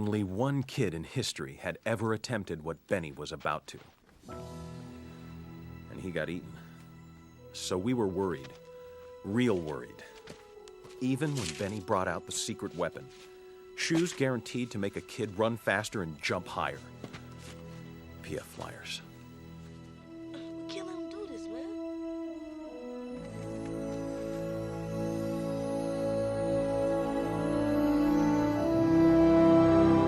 Only one kid in history had ever attempted what Benny was about to. And he got eaten. So we were worried. Real worried. Even when Benny brought out the secret weapon. Shoes guaranteed to make a kid run faster and jump higher. PF Flyers. We can't let him do this, man.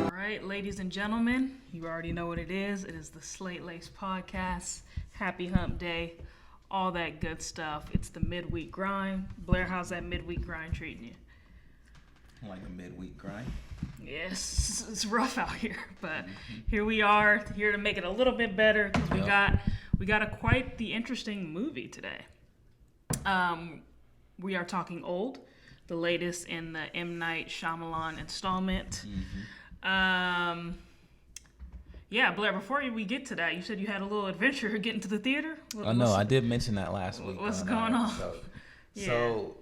All right, ladies and gentlemen, you already know what it is. It is the Slate Laced podcast. Happy hump day. All that good stuff. It's the midweek grind. Blair, how's that midweek grind treating you? Like a midweek grind. Yes, it's rough out here, but here we are, here to make it a little bit better because we got quite the interesting movie today. We are talking Old, the latest in the M. Night Shyamalan installment. Yeah, Blair, before we get to that, you said you had a little adventure getting to the theater? I did mention that last week. What's going on? So,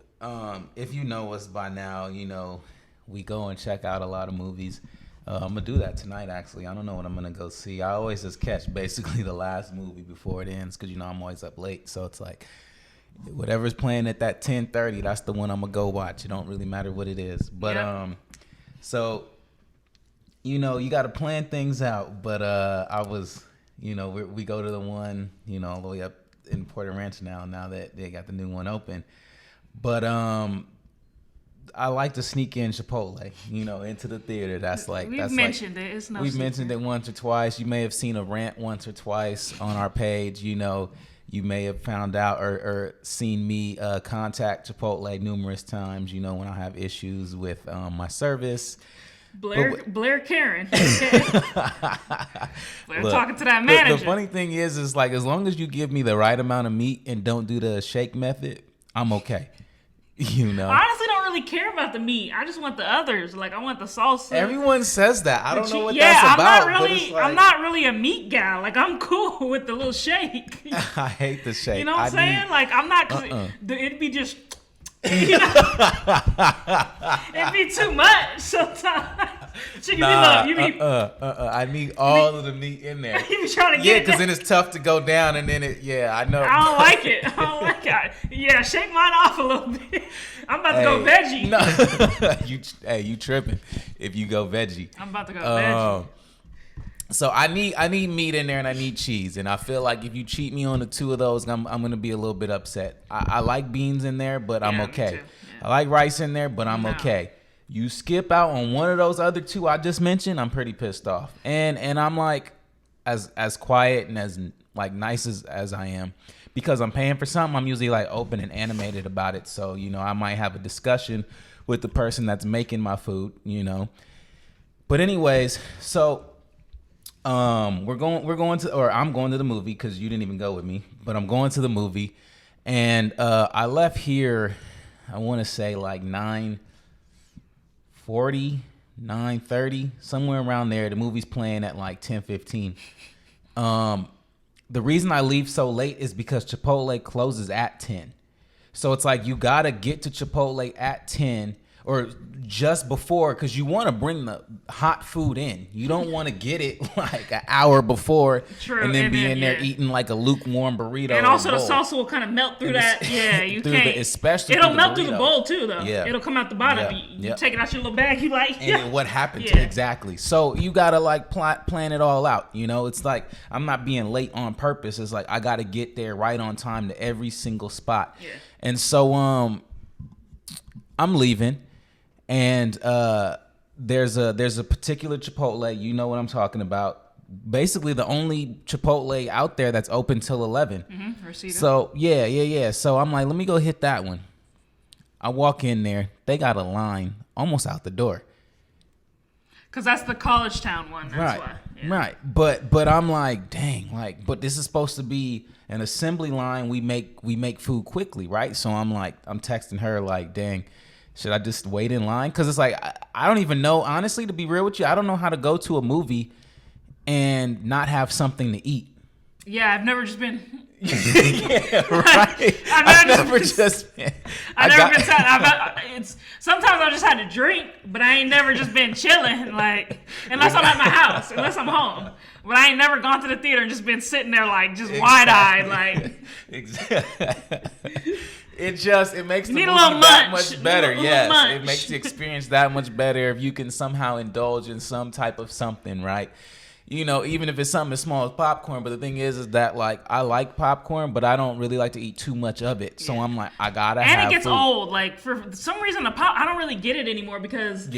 if you know us by now, you know we go and check out a lot of movies. I'm going to do that tonight, actually. I don't know what I'm going to go see. I always just catch basically the last movie before it ends because, you know, I'm always up late. So it's like whatever's playing at that 10:30, that's the one I'm going to go watch. It don't really matter what it is. But, so, you know, you got to plan things out. But I was, you know, we go to the one, you know, all the way up in Porter Ranch now that they got the new one open. But I like to sneak in Chipotle, you know, into the theater. We've mentioned it. It's no We've secret. mentioned it once or twice. You may have seen a rant once or twice on our page. You know, you may have found out or seen me contact Chipotle numerous times, you know, when I have issues with my service. Blair Karen. Blair talking to that manager. The funny thing is like as long as you give me the right amount of meat and don't do the shake method, I'm okay. You know, I honestly don't really care about the meat. I just want the others. Like I want the salsa. Everyone says that. I don't know what that's about. I'm not really a meat guy. Like I'm cool with the little shake. I hate the shake. You know what I'm saying? Like I'm not. It'd be just. You know, it'd be too much sometimes. So I need all of the meat in there. You be trying to get because then it's tough to go down, and then I know. I don't like it. Yeah, shake mine off a little bit. I'm about to go veggie. No, you tripping if you go veggie. I'm about to go veggie. So I need meat in there and I need cheese, and I feel like if you cheat me on the two of those, I'm gonna be a little bit upset. I like beans in there, but I'm okay. I like rice in there, but I'm okay. You skip out on one of those other two I just mentioned, I'm pretty pissed off. And I'm like, as quiet and as like nice as I am, because I'm paying for something, I'm usually like open and animated about it. So, you know, I might have a discussion with the person that's making my food, you know. But anyways, so I'm going to the movie because you didn't even go with me, but I'm going to the movie, and I left here, I want to say like 9:40, 9:30, somewhere around there. The movie's playing at like 10:15. The reason I leave so late is because Chipotle closes at 10. So it's like you got to get to Chipotle at 10 or just before, because you want to bring the hot food in. You don't want to get it like an hour before. True, and then be in there eating like a lukewarm burrito. And also the salsa will kind of melt through that. Yeah, you can't. Especially it'll melt through the bowl too, though. Yeah. It'll come out the bottom. You take it out your little bag. You like. And what happens exactly? So you gotta like plan it all out. You know, it's like I'm not being late on purpose. It's like I gotta get there right on time to every single spot. Yeah. And so I'm leaving. And there's a particular Chipotle, you know what I'm talking about. Basically, the only Chipotle out there that's open till 11. Rosita. So yeah. So I'm like, let me go hit that one. I walk in there, they got a line almost out the door. Cause that's the college town one. That's why. Yeah. Right. But I'm like, dang, like, but this is supposed to be an assembly line. We make food quickly, right? So I'm like, I'm texting her like, dang. Should I just wait in line? Because it's like, I don't even know, honestly, to be real with you, I don't know how to go to a movie and not have something to eat. Yeah, I've never just been Yeah, right. I've never just been. It's sometimes I just had to drink, but I ain't never just been chilling. Like unless I'm at my house, unless I'm home. But I ain't never gone to the theater and just been sitting there like just wide eyed, like. Exactly. It makes the movie that much better. Yes, it makes the experience that much better if you can somehow indulge in some type of something, right? You know, even if it's something as small as popcorn. But the thing is that like I like popcorn, but I don't really like to eat too much of it. So I'm like, I gotta have. And it gets food. old. Like for some reason, I don't really get it anymore because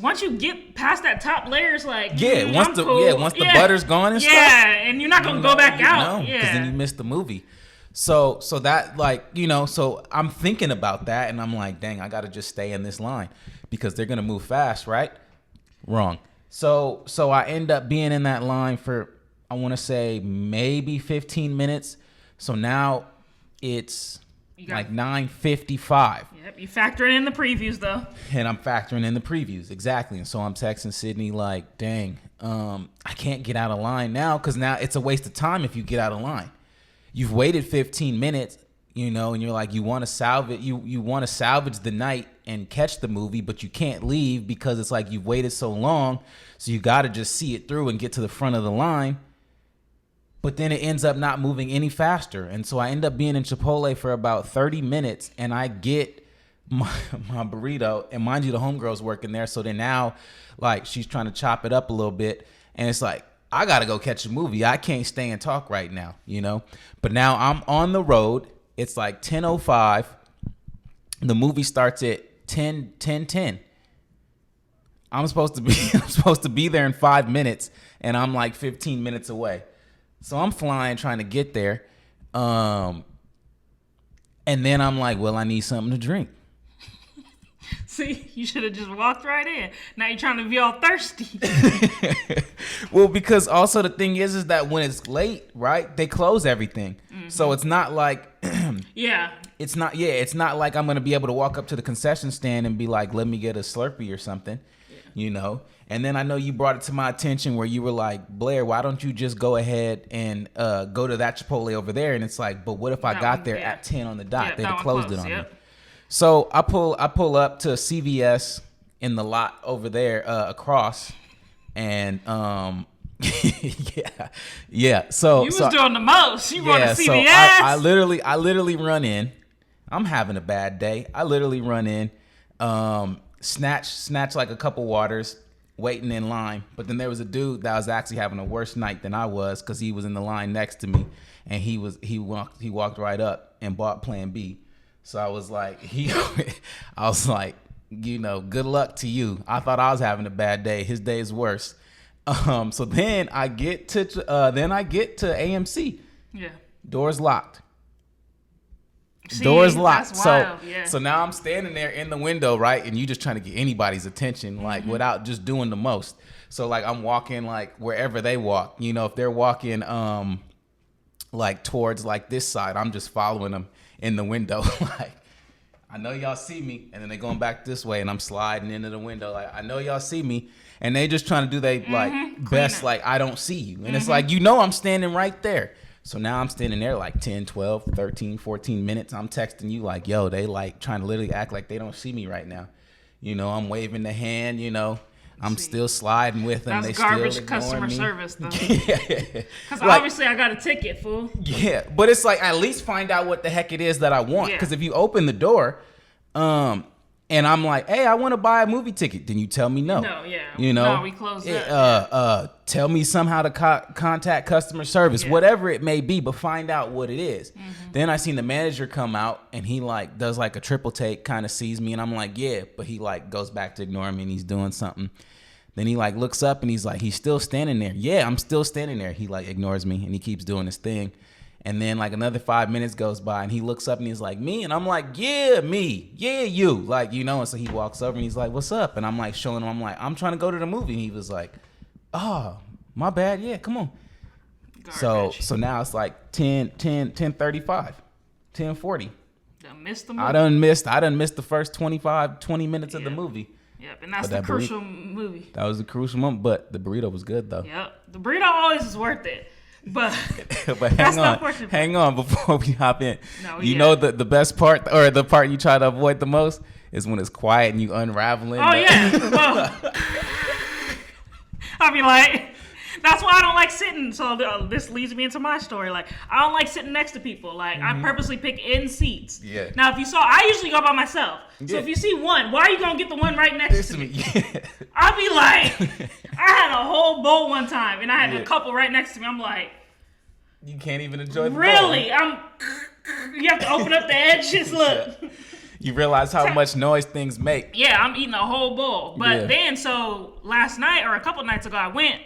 once you get past that top layer, it's like once the butter's gone and stuff. Yeah, and you're not gonna go back out. No, because then you miss the movie. So that like so I'm thinking about that, and I'm like, dang, I gotta just stay in this line because they're gonna move fast, right? Wrong. So I end up being in that line for, I want to say maybe 15 minutes. So now it's like 9:55. Yep, you factoring in the previews though. And I'm factoring in the previews, exactly. And so I'm texting Sydney like, dang, I can't get out of line now because now it's a waste of time if you get out of line. You've waited 15 minutes, and you're like, you want to salvage the night and catch the movie, but you can't leave because it's like you've waited so long. So you got to just see it through and get to the front of the line. But then it ends up not moving any faster. And so I end up being in Chipotle for about 30 minutes and I get my burrito. And mind you, the homegirl's working there. So then now, like, she's trying to chop it up a little bit. And it's like, I got to go catch a movie. I can't stay and talk right now, But now I'm on the road. It's like 10:05. The movie starts at 10:10. I'm supposed to be there in 5 minutes, and I'm like 15 minutes away. So I'm flying, trying to get there. And then I'm like, well, I need something to drink. See, you should have just walked right in. Now you're trying to be all thirsty. Well, because also the thing is that when it's late, right, they close everything. Mm-hmm. So it's not like it's not like I'm going to be able to walk up to the concession stand and be like, let me get a Slurpee or something, And then I know you brought it to my attention where you were like, Blair, why don't you just go ahead and go to that Chipotle over there? And it's like, but what if I got there at 10 on the dot? They'd have closed it on me. So I pull up to CVS in the lot over there across, and yeah. So you was doing the most. You going to CVS? So I literally run in. I'm having a bad day. I literally run in, snatch like a couple waters, waiting in line. But then there was a dude that was actually having a worse night than I was because he was in the line next to me, and he walked right up and bought Plan B. So I was like, good luck to you. I thought I was having a bad day. His day is worse. So then I get to AMC. Yeah. Doors locked. Doors locked. That's wild. So now I'm standing there in the window, right? And you just trying to get anybody's attention, like without just doing the most. So like I'm walking like wherever they walk. If they're walking like towards like this side, I'm just following them in the window. Like, I know y'all see me, and then they going back this way, and I'm sliding into the window. Like, I know y'all see me, and they just trying to do they best, like I don't see you, and it's like I'm standing right there. So now I'm standing there like 10, 12, 13, 14 minutes. I'm texting you like, yo, they like trying to literally act like they don't see me right now. I'm waving the hand. I'm still sliding with them. That's they garbage still customer me. Service, though. Because obviously I got a ticket, fool. Yeah, but it's like at least find out what the heck it is that I want. Because if you open the door, and I'm like, hey, I want to buy a movie ticket, then you tell me no. No, yeah. No, we closed up. Tell me somehow to contact customer service, whatever it may be, but find out what it is. Then I seen the manager come out, and he like does like a triple take, kind of sees me, and I'm like, yeah, but he like goes back to ignoring me, and he's doing something. Then he like looks up, and he's like, he's still standing there. Yeah, I'm still standing there. He like ignores me, and he keeps doing his thing. And then like another 5 minutes goes by, and he looks up and he's like, me? And I'm like, yeah, me. Yeah, you. Like, and so he walks over and he's like, what's up? And I'm like showing him, I'm like, I'm trying to go to the movie. And he was like, oh, my bad. Yeah, come on. Garbage. So now it's like 10:35, 10:40. Missed the movie. I done missed the first 20 minutes of the movie. Yep, and that's the crucial movie. That was the crucial moment, but the burrito was good though. Yep, the burrito always is worth it. But hang on before we hop in. No, you know the best part, or the part you try to avoid the most, is when it's quiet and you unraveling. Oh yeah. Well, I'll be like, that's why I don't like sitting. So this leads me into my story. Like, I don't like sitting next to people. Like, I purposely pick in seats. Yeah. Now, if you saw, I usually go by myself. So if you see one, why are you gonna get the one right next to me? Yeah. I'll be like, I had a whole bowl one time, and I had a couple right next to me. I'm like, you can't even enjoy the really? bowl. You have to open up the edges. Look. You realize how much noise things make. Yeah, I'm eating a whole bowl. But then, so last night or a couple nights ago, I went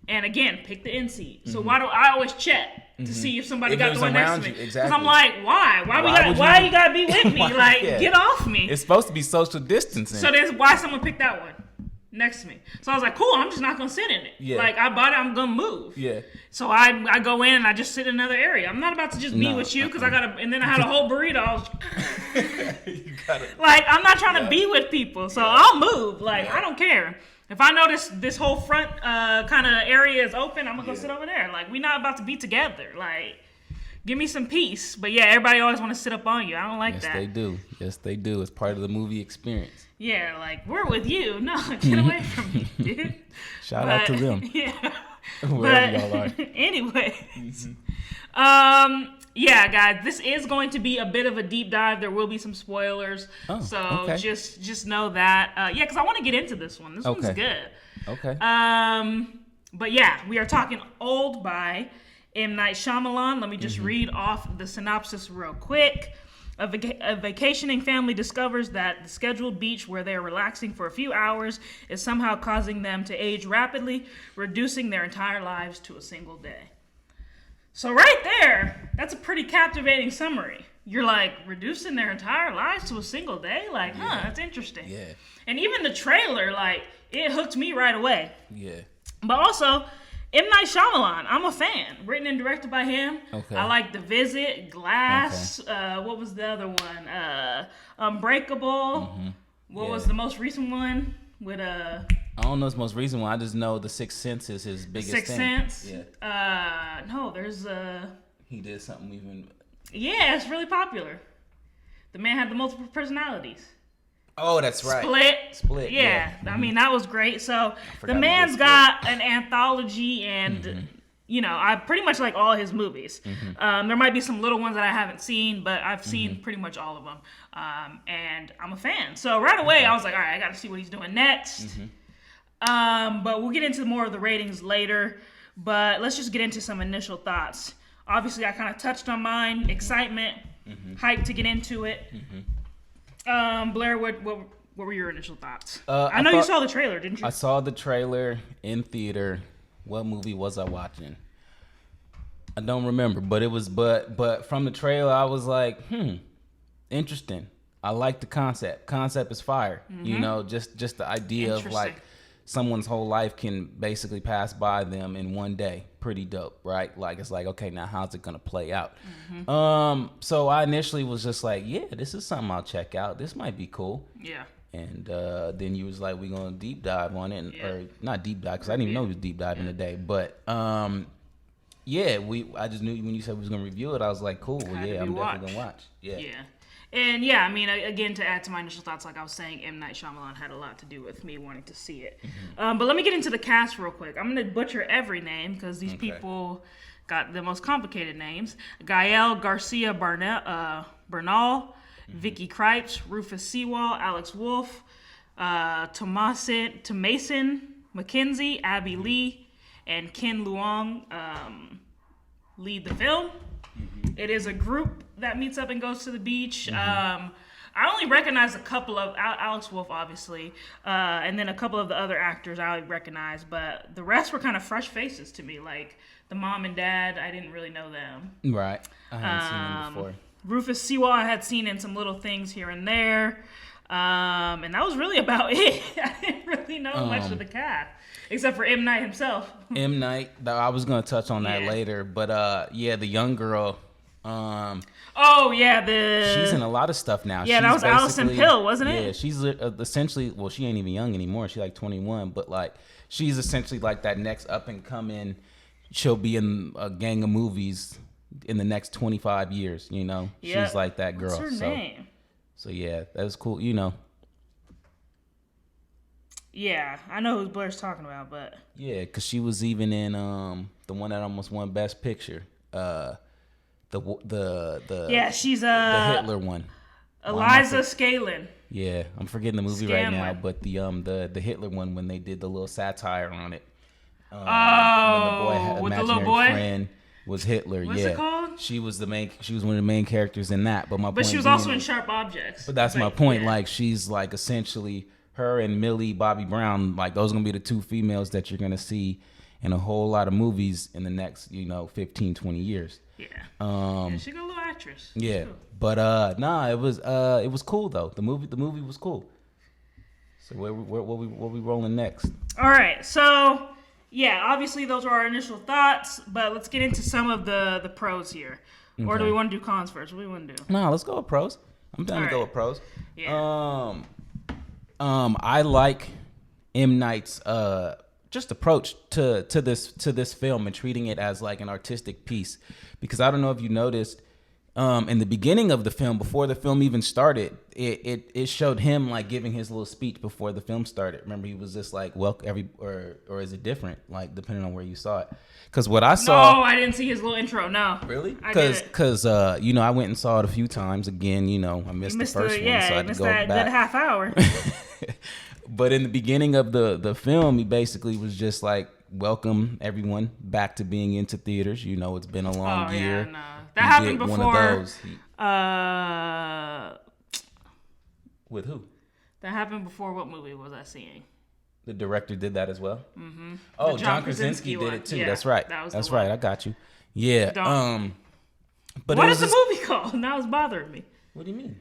and again picked the in seat. So why do I always check to see if somebody got the one next to me? Because I'm like, why? Why you gotta be with me? Like, get off me. It's supposed to be social distancing. So that's why someone picked that one next to me. So I was like, cool, I'm just not gonna sit in it. Yeah. Like, I bought it, I'm gonna move. Yeah. So I go in and I just sit in another area. I'm not about to just be with you because I gotta. And then I had a whole burrito. I was, like, I'm not trying to be with people, so I'll move. Like, I don't care. If I notice this whole front kind of area is open, I'm gonna go sit over there. Like, we're not about to be together. Like, give me some peace. But yeah, everybody always want to sit up on you. I don't like that. Yes, they do. It's part of the movie experience. Yeah, like, we're with you. No, get away from me, dude. Shout out to them. Yeah. Wherever y'all are. Anyways. Yeah, guys, this is going to be a bit of a deep dive. There will be some spoilers. Just know that. Yeah, because I want to get into this one. This one's good. Okay. But yeah, we are talking Old by M. Night Shyamalan. Let me just read off the synopsis real quick. A vacationing family discovers that the scheduled beach where they are relaxing for a few hours is somehow causing them to age rapidly, reducing their entire lives to a single day. So right there, that's a pretty captivating summary. You're like, reducing their entire lives to a single day? Like, that's interesting. Yeah. And even the trailer, like, it hooked me right away. Yeah. But also, M. Night Shyamalan, I'm a fan. Written and directed by him. Okay. I like The Visit, Glass. Okay. What was the other one? Unbreakable. What was the most recent one? With I don't know his most recent one. I just know The Sixth Sense is his biggest thing. Sixth Sense? Yeah. No, there's He did something even... Yeah, it's really popular. The man had the multiple personalities. Oh, that's right. Split. Yeah. I mean, that was great. So the man's got an anthology, and you know, I pretty much like all his movies. There might be some little ones that I haven't seen, but I've seen pretty much all of them, and I'm a fan. So right away, I was like, all right, I got to see what he's doing next. But we'll get into more of the ratings later. But let's just get into some initial thoughts. Obviously, I kind of touched on mine. Excitement, hype to get into it. Blair, what were your initial thoughts? I know you saw the trailer, didn't you? I saw the trailer in theater. What movie was I watching? I don't remember, but it was but from the trailer I was like, interesting. I like the concept. Concept is fire. You know, just the idea of like someone's whole life can basically pass by them in one day. Pretty dope, right? Like, it's like, okay, now how's it gonna play out? So I initially was just like, yeah, this is something I'll check out. This might be cool. Yeah. And then you was like, we're gonna deep dive on it, or not deep dive, because I didn't even know we was deep diving today. But yeah, I just knew when you said we was gonna review it, I was like, cool. Well, yeah, I'm definitely gonna watch. Yeah. And yeah, I mean, again, to add to my initial thoughts, like I was saying, M. Night Shyamalan had a lot to do with me wanting to see it. But let me get into the cast real quick. I'm going to butcher every name because these people got the most complicated names. Gael Garcia Bernal, Vicky Krieps, Rufus Sewell, Alex Wolff, Tomasin McKenzie, Abby Lee, and Ken Luong lead the film. It is a group that meets up and goes to the beach. I only recognize a couple of Alex Wolff, obviously, and then a couple of the other actors I recognize, but the rest were kind of fresh faces to me. Like the mom and dad, I didn't really know them. Right, I hadn't seen them before. Rufus Sewell I had seen in some little things here and there, and that was really about it. I didn't really know much of the cast. Except for M. Night himself. M. Night, I was going to touch on that later, but yeah, the young girl. She's in a lot of stuff now. Yeah, that was Allison Pill, wasn't it? Yeah, she's essentially, well, she ain't even young anymore. She's like 21, but like she's essentially like that next up and coming she'll be in a gang of movies in the next 25 years. You know, Yep. she's like that girl. What's her name? So yeah, that's cool. You know. Yeah, I know who Blair's talking about, but Yeah, because she was even in the one that almost won Best Picture. yeah, she's the Hitler one. Eliza Scanlen. Yeah, I'm forgetting the movie right now, Scanlon. but the Hitler one when they did the little satire on it. Oh, when with the imaginary little boy? friend was Hitler. What's yeah, it called? She was one of the main characters in that. But But she was also in Sharp Objects. But that's my point. Yeah. Like she's like essentially her and Millie Bobby Brown. Like those are gonna be the two females that you're gonna see in a whole lot of movies in the next 15, 20 years. Yeah. Yeah, she's a little actress. Yeah, Cool. but it was cool though. The movie was cool. So what we rolling next? All right, so yeah, obviously those are our initial thoughts, but let's get into some of the pros here. Or do we want to do cons first? What do we want to do? No, let's go with pros. I'm down to go Alright. with pros. Yeah. I like M. Night's just approach to this film and treating it as like an artistic piece, because I don't know if you noticed in the beginning of the film, before the film even started, it showed him like giving his little speech before the film started. Remember, he was just like, "Well, or is it different?" Like depending on where you saw it. Because what I saw, No, I didn't see his little intro. No, really, I didn't. because I went and saw it a few times. Again, I missed the first one, so I had to go that back. good half hour. But in the beginning of the film, he basically was just like, welcome everyone back to being into theaters. It's been a long year. Yeah, no. That happened did before. one of those. With who? That happened before. What movie was I seeing? The director did that as well? Mm-hmm. Oh, John Krasinski did it too. Yeah, That's right. That's right. I got you. Yeah. But what is the movie called? Now it's bothering me. What do you mean?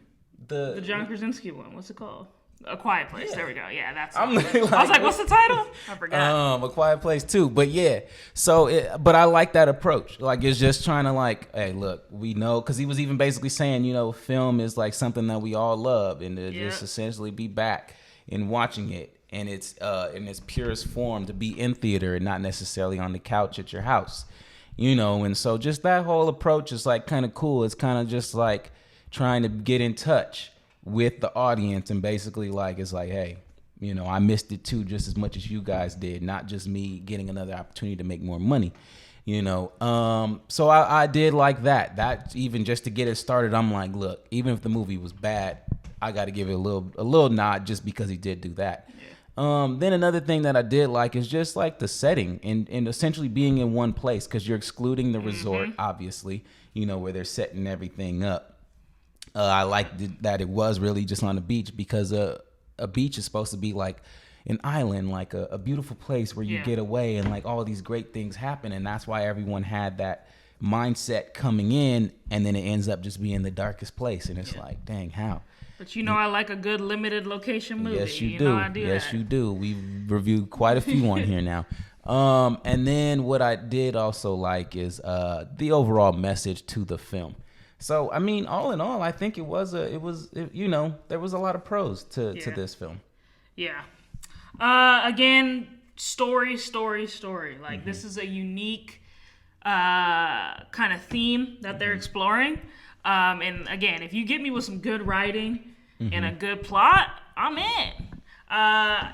The John Krasinski one. What's it called? A Quiet Place. Yeah. There we go. Yeah, that's. I was like, what's the title? I forgot. A Quiet Place too. But yeah. So, but I like that approach. Like, it's just trying to like, hey, look, we know, because he was even basically saying, film is like something that we all love, and to just essentially be back and watching it in its purest form, to be in theater and not necessarily on the couch at your house, And so just that whole approach is like kind of cool. It's kind of just like trying to get in touch with the audience and basically like, it's like, hey, I missed it too, just as much as you guys did, not just me getting another opportunity to make more money, so I did like that even just to get it started. I'm like, look, even if the movie was bad, I got to give it a little nod just because he did do that. Yeah. Then another thing that I did like is just like the setting and essentially being in one place, because you're excluding the resort, obviously, where they're setting everything up. I liked that it was really just on the beach, because a beach is supposed to be like an island, like a beautiful place where you get away and like all these great things happen. And that's why everyone had that mindset coming in, and then it ends up just being the darkest place. And it's like, dang, how? But I like a good limited location movie. Yes, you do. I do Yes, that. you do. We've reviewed quite a few on here now. And then what I did also like is the overall message to the film. So, I mean, all in all, I think there was a lot of pros to this film. Yeah. Again, story. Like, this is a unique kind of theme that they're exploring. And again, if you get me with some good writing and a good plot, I'm in.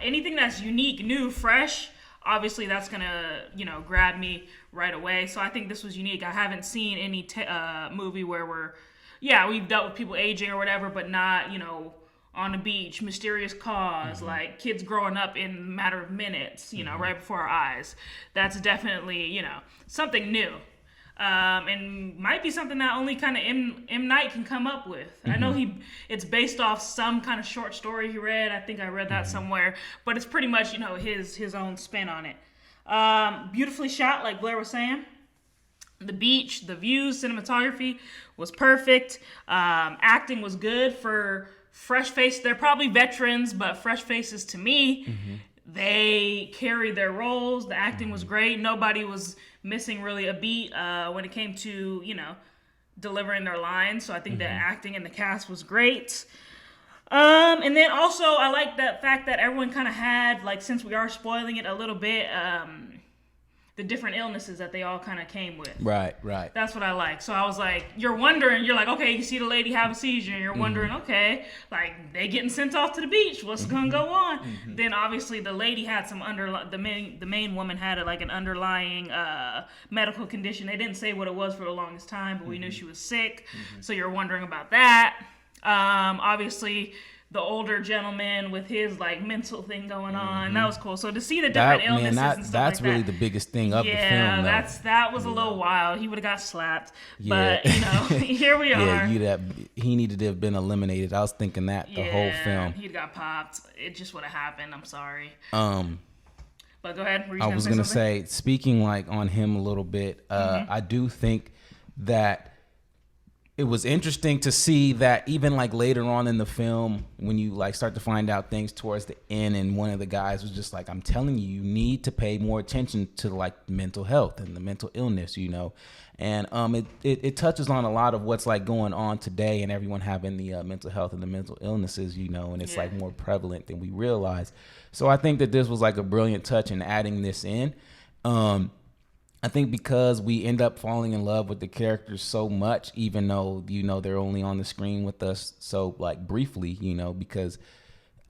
Anything that's unique, new, fresh, obviously that's gonna grab me right away. So I think this was unique. I haven't seen any movie where we've dealt with people aging or whatever, but not on the beach, mysterious cause, like kids growing up in a matter of minutes, right before our eyes. That's definitely something new. And might be something that only kind of M. Night can come up with. I know it's based off some kind of short story he read. I think I read that somewhere, but it's pretty much his own spin on it. Beautifully shot, like Blair was saying. The beach, the views, cinematography was perfect. Acting was good for fresh faces. They're probably veterans, but fresh faces to me. They carried their roles. The acting was great. Nobody was missing really a beat when it came to, delivering their lines. So I think the acting and the cast was great. And then also I like that fact that everyone kind of had, like, since we are spoiling it a little bit, the different illnesses that they all kind of came with. Right. That's what I like. So I was like, you're like, okay, you see the lady have a seizure, and you're wondering, okay, like they getting sent off to the beach. What's gonna go on? Then obviously the lady had some the main woman had like an underlying medical condition. They didn't say what it was for the longest time, but we knew she was sick. So you're wondering about that. Obviously the older gentleman with his like mental thing going on. That was cool. So to see the different illnesses and stuff that's like really that. the biggest thing of the film. Yeah, that was a little wild. He would have got slapped. Yeah. But here we are. Yeah, he needed to have been eliminated. I was thinking that the whole film. He'd got popped. It just would have happened. I'm sorry. But go ahead. I was gonna say, speaking like on him a little bit, I do think that it was interesting to see that even like later on in the film, when you like start to find out things towards the end, and one of the guys was just like, I'm telling you, you need to pay more attention to like mental health and the mental illness, and it touches on a lot of what's like going on today, and everyone having the mental health and the mental illnesses, and it's like more prevalent than we realize. So I think that this was like a brilliant touch in adding this in. I think because we end up falling in love with the characters so much, even though, they're only on the screen with us so like briefly, because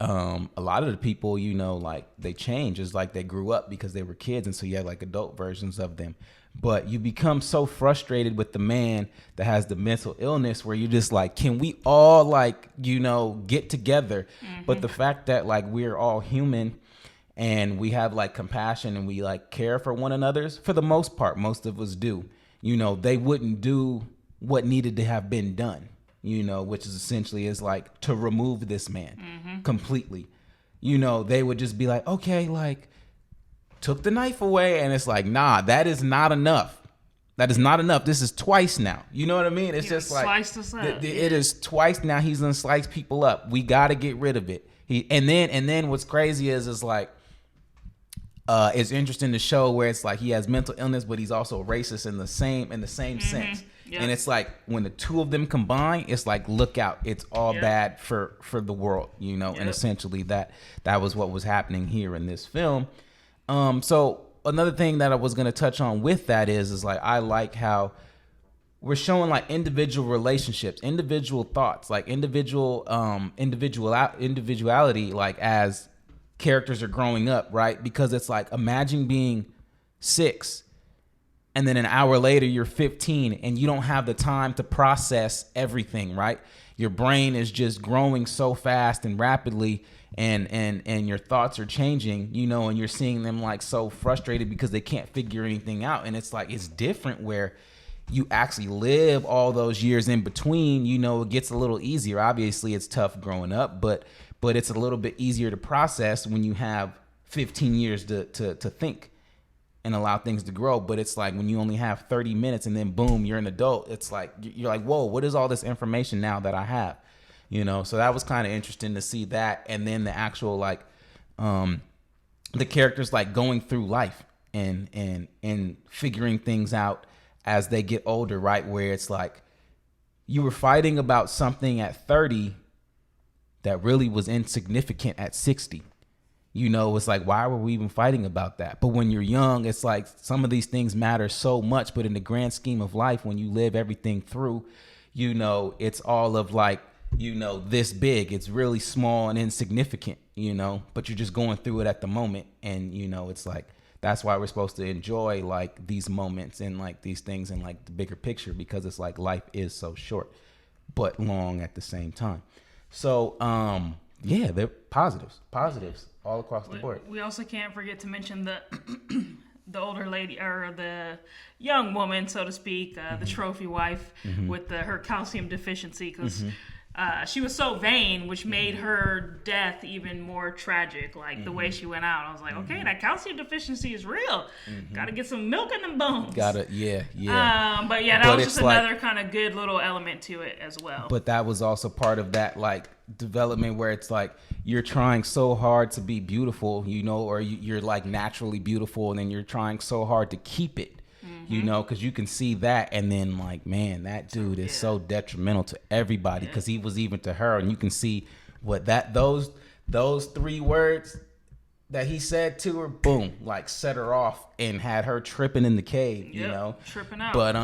a lot of the people, like they change. It's like they grew up because they were kids. And so you had like adult versions of them. But you become so frustrated with the man that has the mental illness where you're just like, can we all like, get together? But the fact that like we're all human and we have like compassion and we like care for one another, for the most part, most of us do. They wouldn't do what needed to have been done, which is essentially is like to remove this man completely. They would just be like, okay, like took the knife away. And it's like, nah, that is not enough. That is not enough. This is twice now. You know what I mean? It's just like, it is twice now. He's gonna slice people up. We got to get rid of it. And then what's crazy is like, it's interesting to show where it's like he has mental illness, but he's also racist in the same sense. Yep. And it's like when the two of them combine, it's like, look out, it's all bad for the world, and essentially that was what was happening here in this film. So another thing that I was going to touch on with that is like, I like how we're showing like individual relationships, individual thoughts, like individuality, like as characters are growing up, right? Because it's like, imagine being 6 and then an hour later you're 15 and you don't have the time to process everything, right? Your brain is just growing so fast and rapidly, and your thoughts are changing, and you're seeing them like so frustrated because they can't figure anything out. And it's like, it's different where you actually live all those years in between. It gets a little easier. Obviously it's tough growing up, but it's a little bit easier to process when you have 15 years to think and allow things to grow. But it's like when you only have 30 minutes and then boom, you're an adult. It's like, you're like, whoa, what is all this information now that I have? So that was kind of interesting to see that. And then the actual like, the characters like going through life and figuring things out as they get older, right? Where it's like you were fighting about something at 30 that really was insignificant at 60. It's like, why were we even fighting about that? But when you're young, it's like some of these things matter so much, but in the grand scheme of life, when you live everything through, it's all of like, this big, it's really small and insignificant, but you're just going through it at the moment. And, it's like, that's why we're supposed to enjoy like these moments and like these things and like the bigger picture, because it's like life is so short, but long at the same time. So, they're positives all across the board. We also can't forget to mention the the older lady, or the young woman, so to speak, the trophy wife with her calcium deficiency, because she was so vain, which made her death even more tragic. Like the way she went out, I was like, okay, that calcium deficiency is real. Got to get some milk in them bones. But that was just another kind of good little element to it as well. But that was also part of that like development where it's like you're trying so hard to be beautiful, or you're like naturally beautiful, and then you're trying so hard to keep it. Because you can see that, and then like, man, that dude is so detrimental to everybody, because he was even to her, and you can see what those 3 words that he said to her, boom, like set her off and had her tripping in the cave, you know, tripping out. But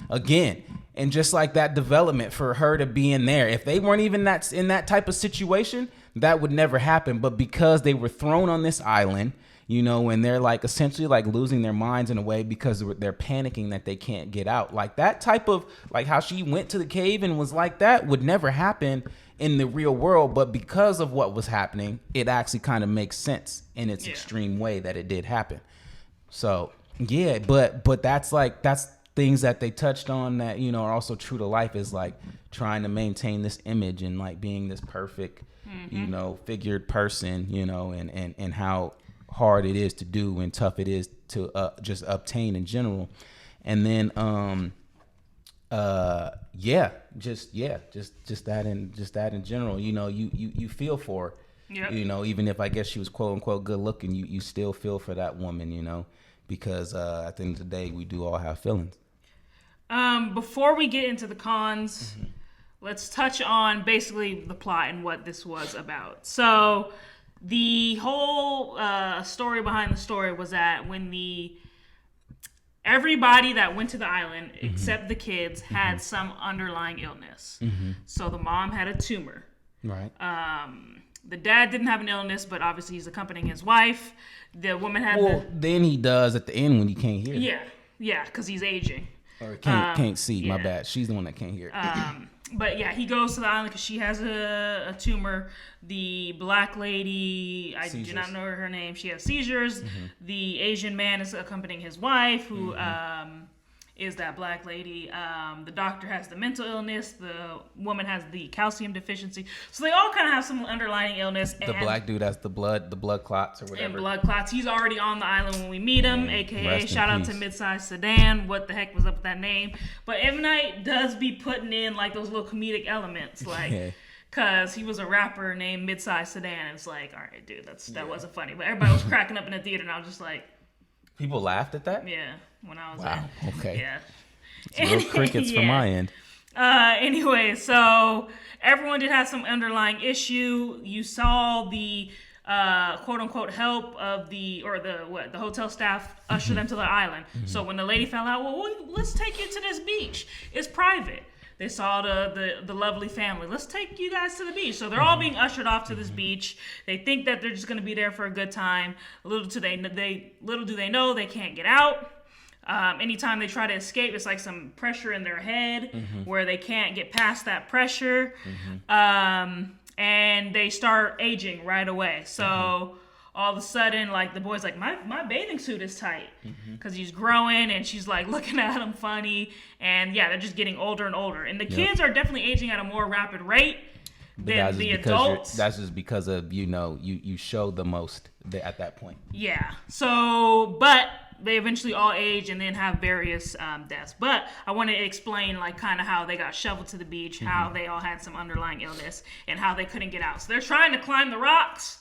again, and just like that development for her to be in there, if they weren't even in that type of situation, that would never happen. But because they were thrown on this island, you know, and they're like essentially like losing their minds in a way because they're panicking that they can't get out. Like that type of like how she went to the cave and was like that would never happen in the real world. But because of what was happening, it actually kind of makes sense in its extreme way that it did happen. So yeah, but that's things that they touched on that, you know, are also true to life, is like trying to maintain this image and like being this perfect, you know, figured person, you know, and how hard it is to do and tough it is to just obtain in general. And then just that in general, you know, you feel for her, you know, even if I guess she was quote unquote good looking, you still feel for that woman, you know, because at the end of the day, we do all have feelings. Before we get into the cons, let's touch on basically the plot and what this was about. So the whole story behind the story was that when everybody that went to the island, except the kids, had some underlying illness. So the mom had a tumor. Right. The dad didn't have an illness, but obviously he's accompanying his wife. The woman had then he does at the end when he can't hear. Yeah, because he's aging. Or can't see. My bad. She's the one that can't hear. But yeah, he goes to the island because she has a tumor. The black lady, I do not know her name. She has seizures. The Asian man is accompanying his wife, who is that black lady. The doctor has the mental illness. The woman has the calcium deficiency. So they all kind of have some underlying illness. The black dude has the blood clots or whatever. And blood clots. He's already on the island when we meet him, a.k.a. shout out to Midsize Sedan. What the heck was up with that name? But M. Night does be putting in like those little comedic elements, like because he was a rapper named Midsize Sedan. And it's like, all right, dude, that wasn't funny. But everybody was cracking up in the theater, and I was just like, people laughed at that? Yeah, when I was okay. Yeah. It's real crickets from my end. Anyway, so everyone did have some underlying issue. You saw the quote unquote help of the hotel staff usher them to the island. So when the lady fell out, well, let's take you to this beach. It's private. They saw the lovely family. Let's take you guys to the beach. So they're all being ushered off to this beach. They think that they're just going to be there for a good time. Little do they know they can't get out. Anytime they try to escape, it's like some pressure in their head where they can't get past that pressure. And they start aging right away. So all of a sudden, like, the boy's like, my bathing suit is tight because he's growing, and she's like looking at him funny. And yeah, they're just getting older and older. And the kids are definitely aging at a more rapid rate than the adults. That's just because of, you know, you show the most at that point. Yeah. So, but they eventually all age and then have various deaths. But I want to explain like kind of how they got shoveled to the beach, how they all had some underlying illness, and how they couldn't get out. So they're trying to climb the rocks.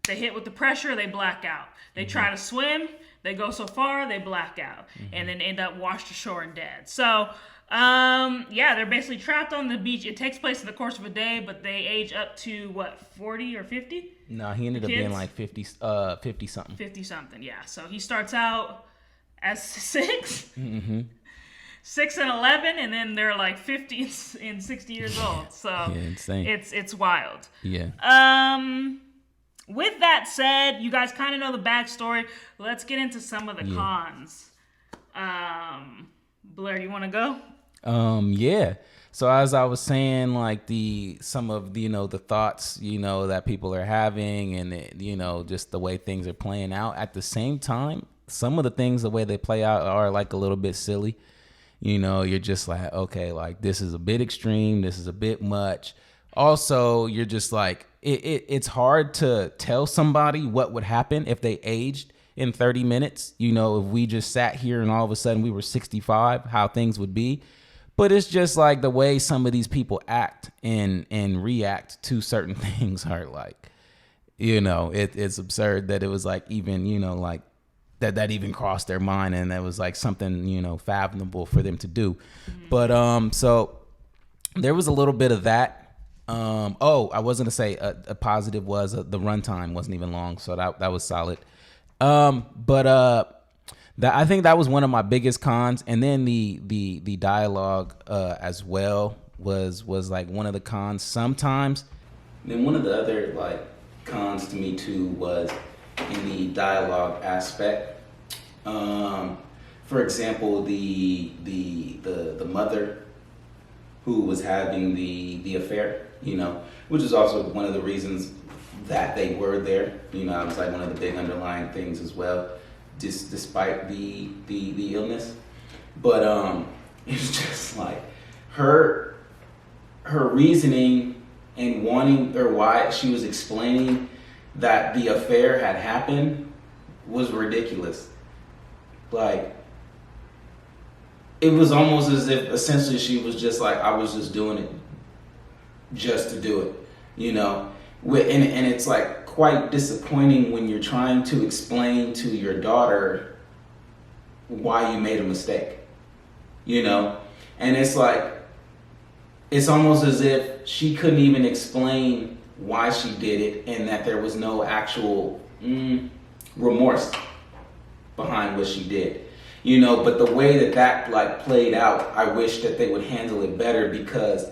They hit with the pressure, they black out. They try to swim, they go so far, they black out, and then end up washed ashore and dead. So, they're basically trapped on the beach. It takes place in the course of a day, but they age up to, 40 or 50? No, he ended up being like 50 something. 50 something, yeah. So he starts out as 6. 6 and 11, and then they're like 50 and 60 years old. So insane. It's wild. Yeah. With that said, you guys kind of know the backstory. Let's get into some of the cons. Blair, you want to go? Yeah. So as I was saying, like some of the, you know, the thoughts, you know, that people are having, and you know, just the way things are playing out. At the same time, some of the things, the way they play out, are like a little bit silly. You know, you're just like, okay, like this is a bit extreme. This is a bit much. Also, you're just like, it's hard to tell somebody what would happen if they aged in 30 minutes. You know, if we just sat here and all of a sudden we were 65, how things would be. But it's just like the way some of these people act and react to certain things are like, you know, it's absurd that it was like even, you know, like that even crossed their mind, and that was like something, you know, fathomable for them to do. But so there was a little bit of that. I was gonna say a positive was the runtime wasn't even long, so that was solid. That I think that was one of my biggest cons, and then the dialogue as well was like one of the cons sometimes. Then one of the other like cons to me too was in the dialogue aspect. For example, the mother who was having the affair, which is also one of the reasons that they were there. It was like one of the big underlying things as well, despite the illness. But it's just like her reasoning and wanting, or why she was explaining that the affair had happened was ridiculous. Like, it was almost as if essentially she was just like, I was just doing it just to do it, and it's like quite disappointing when you're trying to explain to your daughter why you made a mistake, and it's like, it's almost as if she couldn't even explain why she did it, and that there was no actual remorse behind what she did. But the way that like played out, I wish that they would handle it better, because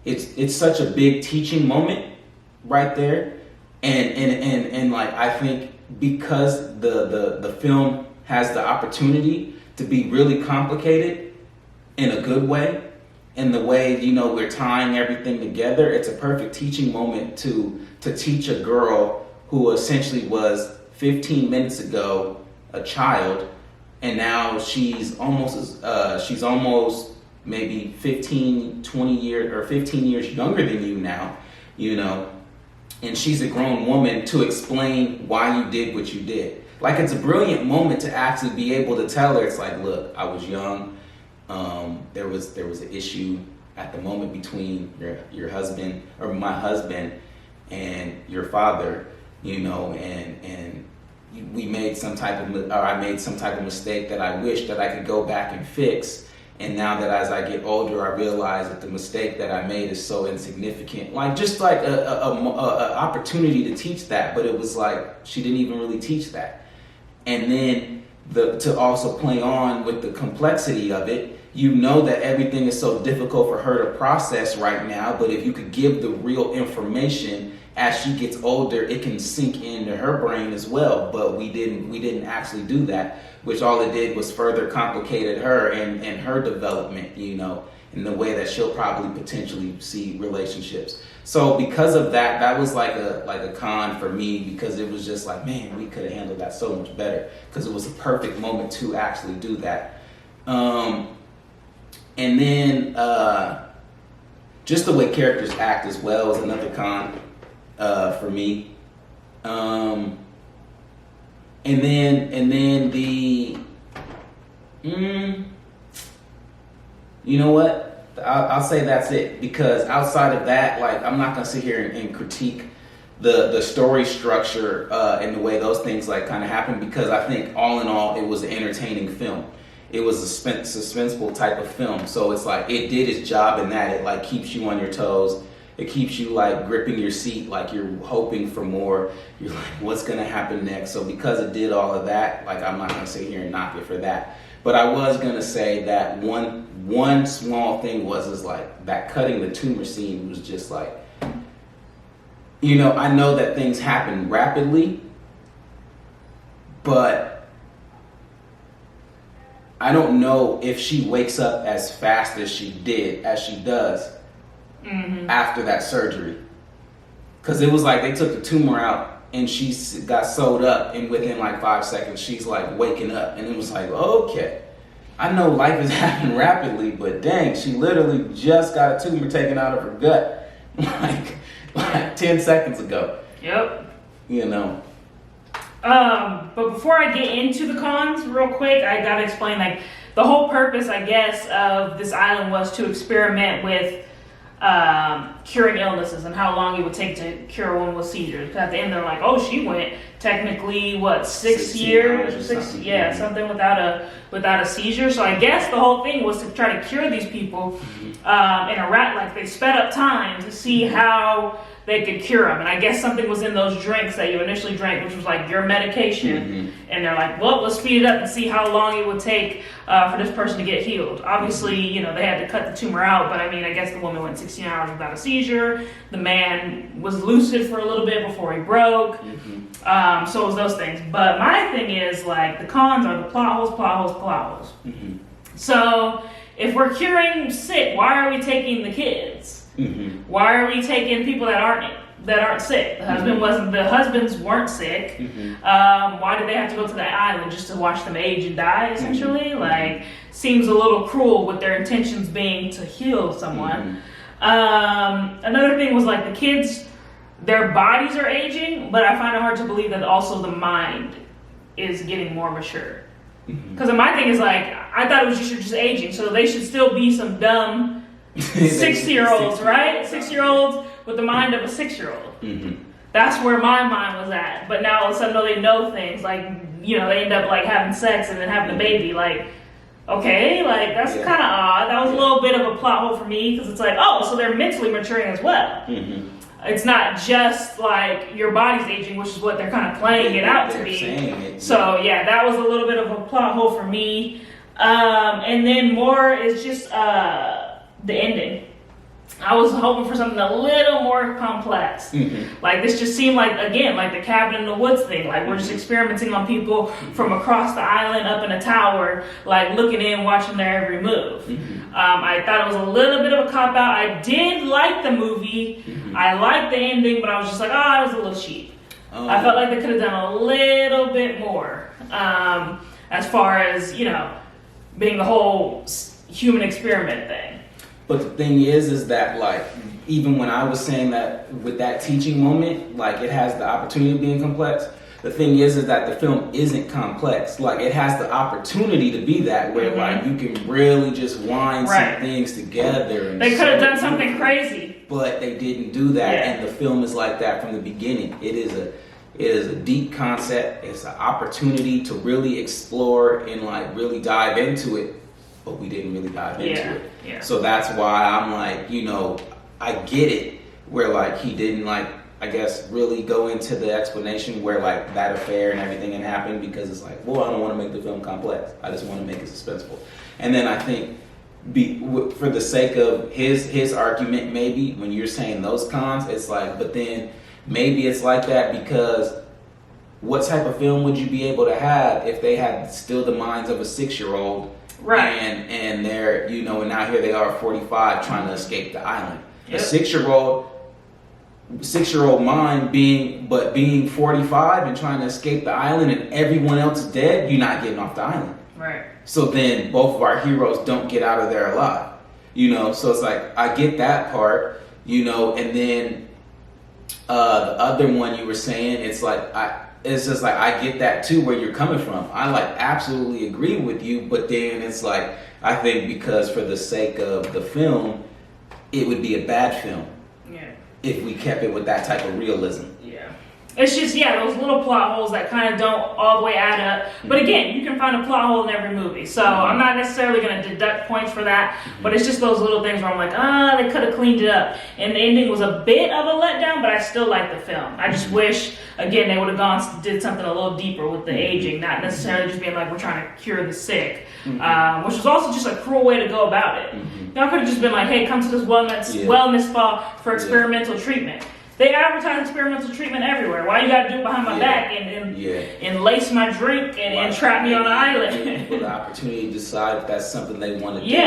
it's such a big teaching moment right there. And like, I think because the film has the opportunity to be really complicated in a good way, in the way, we're tying everything together, it's a perfect teaching moment to teach a girl who essentially was 15 minutes ago a child, and now she's almost maybe 15 years younger than you now, and she's a grown woman, to explain why you did what you did. Like, it's a brilliant moment to actually be able to tell her, it's like, look, I was young, there was an issue at the moment between your husband, or my husband, and your father, and we made some type of, or I made some type of mistake that I wish that I could go back and fix. And now that as I get older, I realize that the mistake that I made is so insignificant. Like, just like a opportunity to teach that, but it was like she didn't even really teach that. And then to also play on with the complexity of it, that everything is so difficult for her to process right now, but if you could give the real information as she gets older, it can sink into her brain as well. But we didn't actually do that, which all it did was further complicated her and her development, in the way that she'll probably potentially see relationships. So because of that, that was like a con for me, because it was just like, man, we could have handled that so much better, because it was a perfect moment to actually do that. And then just the way characters act as well is another con for me. And then the you know what? I'll say that's it, because outside of that, like, I'm not gonna sit here and critique the story structure and the way those things like kind of happen, because I think all in all it was an entertaining film. It was a suspenseful type of film, so it's like it did its job in that it like keeps you on your toes. It keeps you like gripping your seat, like you're hoping for more. You're like, what's gonna happen next? So because it did all of that, like, I'm not gonna sit here and knock it for that. But I was gonna say that one small thing is like that cutting the tumor scene was just like, I know that things happen rapidly, but I don't know if she wakes up as fast as she does after that surgery. Because it was like they took the tumor out and she got sewed up, and within like 5 seconds she's like waking up, and it was like, okay, I know life is happening rapidly, but dang, she literally just got a tumor taken out of her gut like 10 seconds ago. Yep. But before I get into the cons real quick, I gotta explain, like, the whole purpose, I guess, of this island was to experiment with curing illnesses and how long it would take to cure one with seizures. Because at the end they're like, oh, she went technically, what, 6 years or something without a seizure. So I guess the whole thing was to try to cure these people in a rat, like they sped up time to see how they could cure them. And I guess something was in those drinks that you initially drank, which was like your medication. And they're like, well, let's speed it up and see how long it would take for this person to get healed. Obviously, you know, they had to cut the tumor out, but I mean, I guess the woman went 16 hours without a seizure. The man was lucid for a little bit before he broke. So it was those things. But my thing is, like, the cons are the plot holes. So if we're curing sick, why are we taking the kids? Why are we taking people that aren't sick? The husbands weren't sick. Why did they have to go to that island just to watch them age and die? Essentially, like, seems a little cruel with their intentions being to heal someone. Another thing was, like, the kids, their bodies are aging, but I find it hard to believe that also the mind is getting more mature. Because my thing is, like, I thought it was just aging, so they should still be some dumb 60-year-olds, right? 6-year-olds with the mind of a 6-year-old. That's where my mind was at. But now all of a sudden, they know things. Like, you know, they end up, like, having sex and then having a baby. Like, okay, like, that's kind of odd. That was a little bit of a plot hole for me, because it's like, oh, so they're mentally maturing as well. It's not just, like, your body's aging, which is what they're kind of playing it out to be. So, yeah, that was a little bit of a plot hole for me. And then more is just the ending. I was hoping for something a little more complex. Like, this just seemed like, again, like the cabin in the woods thing. Like, we're just experimenting on people from across the island up in a tower, like, looking in, watching their every move. I thought it was a little bit of a cop-out. I did like the movie. I liked the ending, but I was just like, it was a little cheap. I felt like they could have done a little bit more as far as, you know, being the whole human experiment thing. But the thing is that, like, even when I was saying that with that teaching moment, like, it has the opportunity of being complex. The thing is that the film isn't complex. Like, it has the opportunity to be that, where like you can really just wind some things together. And they could have done something crazy, but they didn't do that. And the film is like that from the beginning. It is a deep concept. It's an opportunity to really explore and, like, really dive into it. But we didn't really dive into it. So that's why I'm like, you know, I get it, where, like, he didn't, like, I guess, really go into the explanation where, like, that affair and everything had happened, because it's like, well, I don't want to make the film complex. I just want to make it suspenseful. And then I think, for the sake of his argument, maybe when you're saying those cons, it's like, but then maybe it's like that because what type of film would you be able to have if they had still the minds of a 6-year-old? And they're, you know, and now here they are 45 trying to escape the island. A 6-year-old mind being 45 and trying to escape the island, and everyone else is dead, you're not getting off the island. So then both of our heroes don't get out of there alive. You know, so it's like, I get that part, you know, and then the other one you were saying, it's like, it's just like, I get that too, where you're coming from. I, like, absolutely agree with you, but then it's like, I think because for the sake of the film, it would be a bad film if we kept it with that type of realism. It's just, those little plot holes that kind of don't all the way add up. But again, you can find a plot hole in every movie. So I'm not necessarily going to deduct points for that. But it's just those little things where I'm like, they could have cleaned it up. And the ending was a bit of a letdown, but I still like the film. I just wish, again, they would have did something a little deeper with the aging, not necessarily just being like, we're trying to cure the sick. Which was also just a cruel way to go about it. Y'all could have just been like, hey, come to this wellness spa for experimental treatment. They advertise experimental treatment everywhere. Why you gotta do it behind my back and lace my drink and trap me on an island? For the opportunity to decide if that's something they want to do.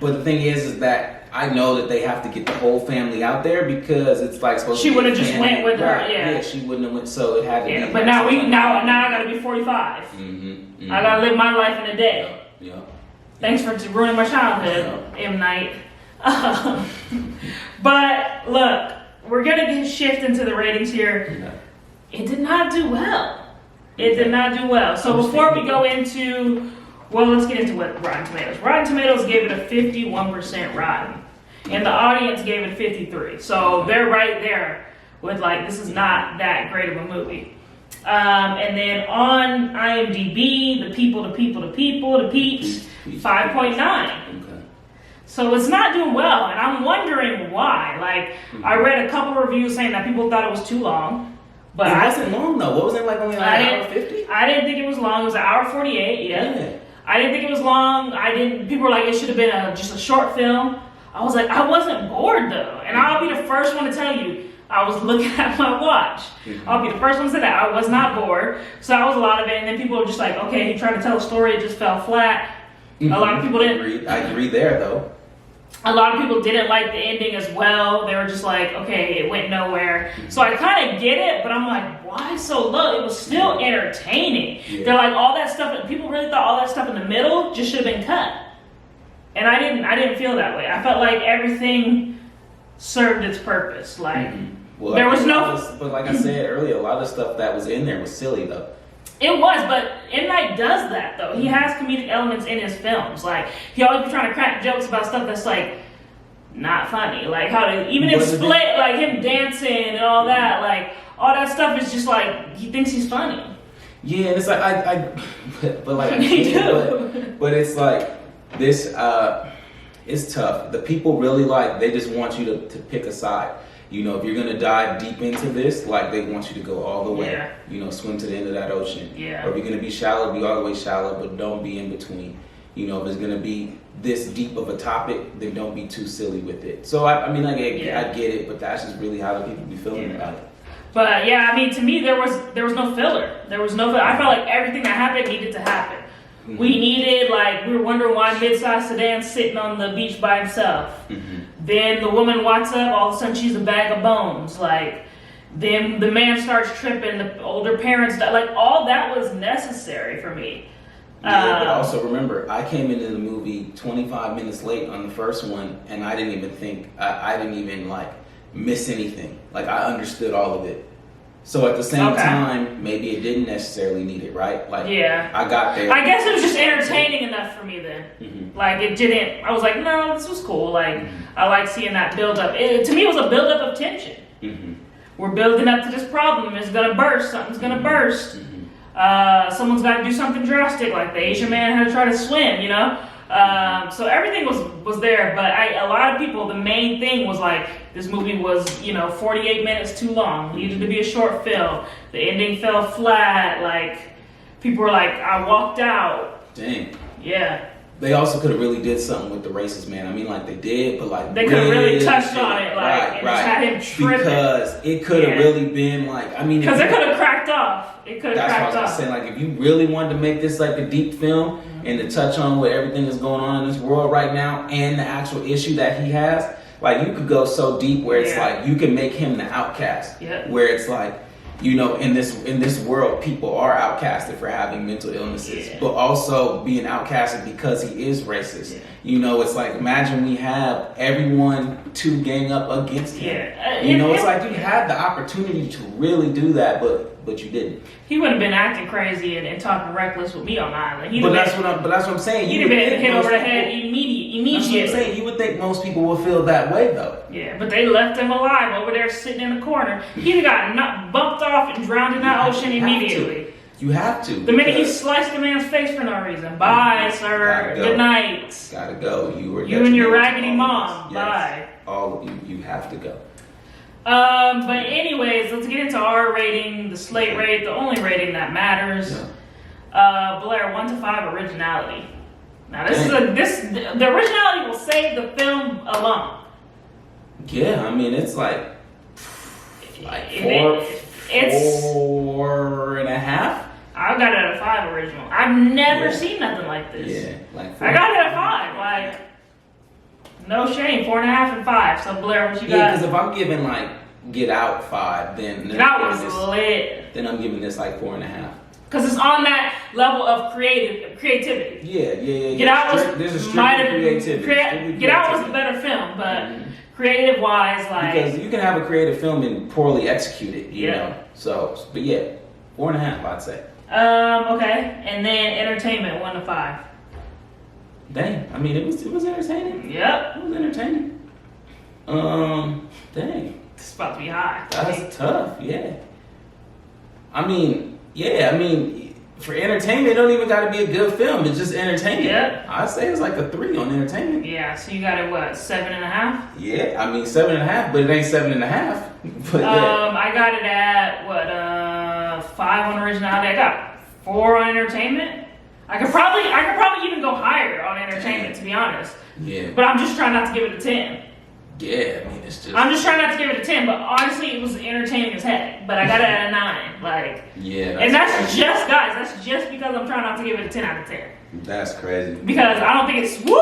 But the thing is that I know that they have to get the whole family out there, because it's like supposed to be. She would have just went with her. She wouldn't have went. So it had to be. But now I gotta be 45. I gotta live my life in a day. Thanks for ruining my childhood, M. Night. But look. We're going to shift into the ratings here. It did not do well. So before we go into, let's get into what Rotten Tomatoes. Rotten Tomatoes gave it a 51% rotten. And the audience gave it 53%. So they're right there with, like, this is not that great of a movie. And then on IMDb, the peeps, 5.9. Okay. So it's not doing well, and I'm wondering why. Like, I read a couple reviews saying that people thought it was too long. But it wasn't long though. What was it like? Only like an hour 50? I didn't think it was long. It was an hour 48. Yeah. I didn't think it was long. People were like, it should have been just a short film. I was like, I wasn't bored though, and I'll be the first one to tell you. I was looking at my watch. I'll be the first one to say that. I was not bored. So that was a lot of it. And then people were just like, okay, he tried to tell a story, it just fell flat. A lot of people didn't. I agree there though. A lot of people didn't like the ending as well. They were just like, okay, it went nowhere. So I kind of get it, but I'm like, why so low? It was still entertaining. Yeah. They're like, all that stuff, people really thought all that stuff in the middle just should have been cut. And I didn't feel that way. I felt like everything served its purpose. Like, well, there was no... But like I said earlier, a lot of stuff that was in there was silly though. It was, but M. Night does that though. He has comedic elements in his films. Like, he always be trying to crack jokes about stuff that's like not funny. Like how to, even in Split, like him dancing and all that, like all that stuff is just like he thinks he's funny. Yeah, and it's like but like I do. But it's like this. It's tough. The people really like they just want you to pick a side. You know, if you're gonna dive deep into this, like they want you to go all the way. Yeah. You know, swim to the end of that ocean. Yeah. Or if you're gonna be shallow, be all the way shallow, but don't be in between. You know, if it's gonna be this deep of a topic, then don't be too silly with it. So I mean, I get it, but that's just really how the people be feeling about it. But yeah, I mean, to me, there was no filler. There was no filler. I felt like everything that happened needed to happen. Mm-hmm. We were wondering why mid-sized Sedan's sitting on the beach by himself. Mm-hmm. Then the woman walks up, all of a sudden she's a bag of bones. Like, then the man starts tripping, the older parents die. Like, all that was necessary for me. Yeah, but also remember, I came into the movie 25 minutes late on the first one, and I didn't even think, I didn't even like miss anything. Like, I understood all of it. So at the same time, maybe it didn't necessarily need it, right? Like, I got there. I guess it was just entertaining enough for me then. Mm-hmm. Like, it didn't, I was like, no, this was cool. Like, I like seeing that build up. To me, it was a build up of tension. Mm-hmm. We're building up to this problem. It's going to burst. Something's going to burst. Mm-hmm. Someone's got to do something drastic. Like, the Asian man had to try to swim, you know? So everything was there, but a lot of people, the main thing was like, this movie was, 48 minutes too long. Needed to be a short film. The ending fell flat. Like, people were like, I walked out. Dang. Yeah. They also could have really did something with the racist man. I mean, like they did, but like they could have really touched on it, like, and just had him tripping. Because it could have really been like, I mean, because it could have cracked off. It could have cracked off. That's what I was saying. Like, if you really wanted to make this like a deep film and to touch on what everything is going on in this world right now and the actual issue that he has, like you could go so deep where it's like you can make him the outcast. Yeah. Where it's like, in this world, people are outcasted for having mental illnesses, but also being outcasted because he is racist. Yeah. It's like, imagine we have everyone to gang up against him. Yeah. It's like you had the opportunity to really do that, but you didn't. He wouldn't have been acting crazy and talking reckless with me on the island. But that's what I'm saying. He'd have been hit over the head immediately. That's what I'm saying. You would think most people would feel that way, though. Yeah, but they left him alive over there sitting in the corner. He'd have got bumped off and drowned in that ocean immediately. You have to. The minute he sliced the man's face for no reason. Bye, sir. Good night. Gotta go. You and your raggedy mom. Yes. Bye. All of you have to go. But anyways, let's get into our rating, the Slate rate, the only rating that matters. Yeah. Blair, 1 to 5 originality. Now the originality will save the film alone. Yeah, I mean it's like it's 4.5. I got it at a 5 original. I've never seen nothing like this. Yeah, like 4. I got it at a 5. Like, no shame, 4.5 and 5. So Blair, what you got? Yeah, because if I'm giving like Get Out 5, then that was lit. Then I'm giving this like 4.5. Because it's on that level of creativity. Yeah. Get Out was creativity. Get Out was a better film, but creative wise, like, because you can have a creative film and poorly execute it, you know. So, but yeah, 4.5, I'd say. Okay, and then entertainment, 1 to 5. Dang, I mean it was entertaining. Yep, it was entertaining. Dang, it's about to be high. That's tough. Yeah. I mean, Yeah, I mean, for entertainment, it don't even got to be a good film. It's just entertainment. Yep. I'd say it's like a 3 on entertainment. Yeah, so you got it, what, 7.5? Yeah, I mean 7.5, but it ain't 7.5. But yeah. I got it at, what, 5 on originality. I got 4 on entertainment. I could probably even go higher on entertainment, to be honest. Yeah. But I'm just trying not to give it a 10. Yeah, I mean, it's just... I'm just trying not to give it a 10, but honestly, it was entertaining as heck. But I got it at a 9. Like, yeah. And that's crazy. That's just because I'm trying not to give it a 10 out of 10. That's crazy. Because I don't think it's, woo,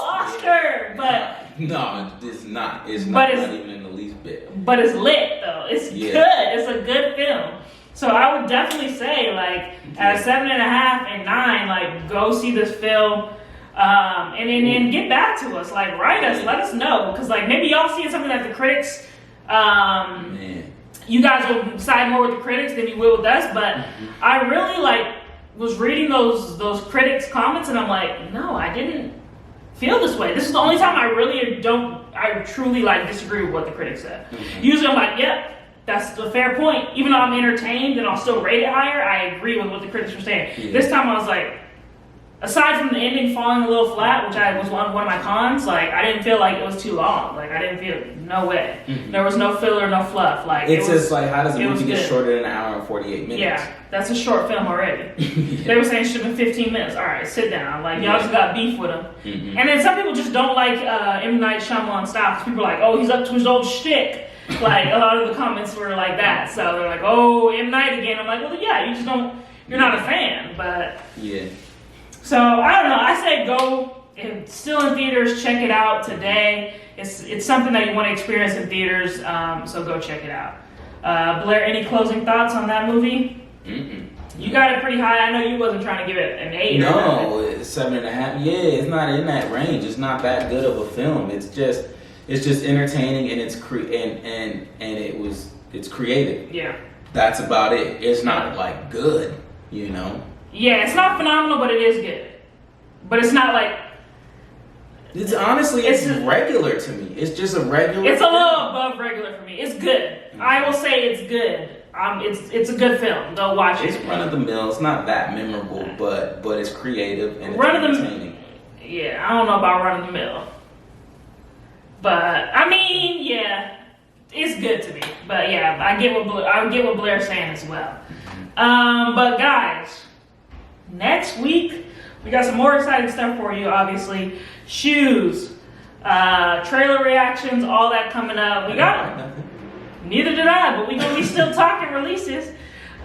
Oscar, but... No, it's not. It's not even in the least bit. But it's lit, though. It's good. It's a good film. So I would definitely say, like, at a 7.5 and 9, like, go see this film, and then get back to us. Like, write us, let us know, because like maybe y'all seeing something that the critics, you guys will side more with the critics than you will with us. But I really like was reading those critics' comments, and I'm like, no, I didn't feel this way. This is the only time I truly like disagree with what the critics said. Usually I'm like, yep. That's a fair point. Even though I'm entertained and I'll still rate it higher, I agree with what the critics were saying. Yeah. This time I was like, aside from the ending falling a little flat, which was one of my cons, like I didn't feel like it was too long. Like I didn't feel, no way. There was no filler, no fluff. Like it's just like, how does a movie get shorter than an hour and 48 minutes? Yeah, that's a short film already. They were saying it should have been 15 minutes. All right, sit down. Like y'all just got beef with him. And then some people just don't like M. Night Shyamalan style, because people are like, oh, he's up to his old shtick. Like a lot of the comments were like that, so they're like, "Oh, M. Night again." I'm like, "Well, yeah, you just don't. You're not a fan." But yeah. So I don't know. I say go. It's still in theaters. Check it out today. It's something that you want to experience in theaters. So go check it out. Blair, any closing thoughts on that movie? You got it pretty high. I know you wasn't trying to give it an 8. No, it's 7.5. Yeah, it's not in that range. It's not that good of a film. It's just entertaining, and it's it's creative. Yeah. That's about it. It's not like good, you know. Yeah, it's not phenomenal, but it is good. But it's not like. It's honestly, it's regular to me. It's just a regular. It's a little above regular for me. It's good. I will say it's good. It's a good film. Go watch it. It's run of the mill. It's not that memorable, but it's creative and it's entertaining. Yeah, I don't know about run of the mill. But I mean, yeah, it's good to me. But yeah, I get what Blair's saying as well. But guys, next week we got some more exciting stuff for you. Obviously, shoes, trailer reactions, all that coming up. We got it. Neither did I, but we're gonna be still talking releases.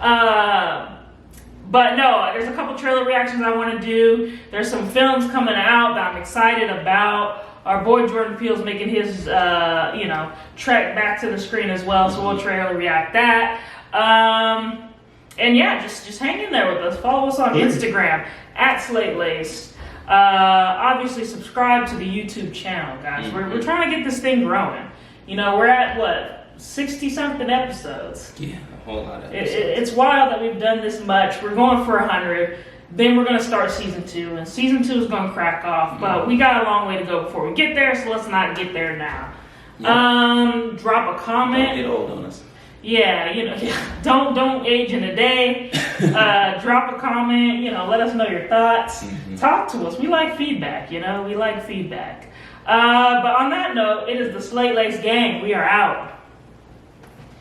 But no, there's a couple trailer reactions I want to do. There's some films coming out that I'm excited about. Our boy Jordan Peele's making his, trek back to the screen as well, so we'll trailer react that. And yeah, just hang in there with us. Follow us on Instagram at Slate Laced. Obviously, subscribe to the YouTube channel, guys. We're trying to get this thing growing. You know, we're at what, 60-something episodes. Yeah, a whole lot of episodes. It's wild that we've done this much. We're going for 100. Then we're going to start season 2, and season 2 is going to crack off, but we got a long way to go before we get there, so let's not get there now. Yeah. Drop a comment. Don't get old on us. Yeah, don't age in a day. Drop a comment, let us know your thoughts. Talk to us. We like feedback, we like feedback. But on that note, it is the Slate Laced gang. We are out.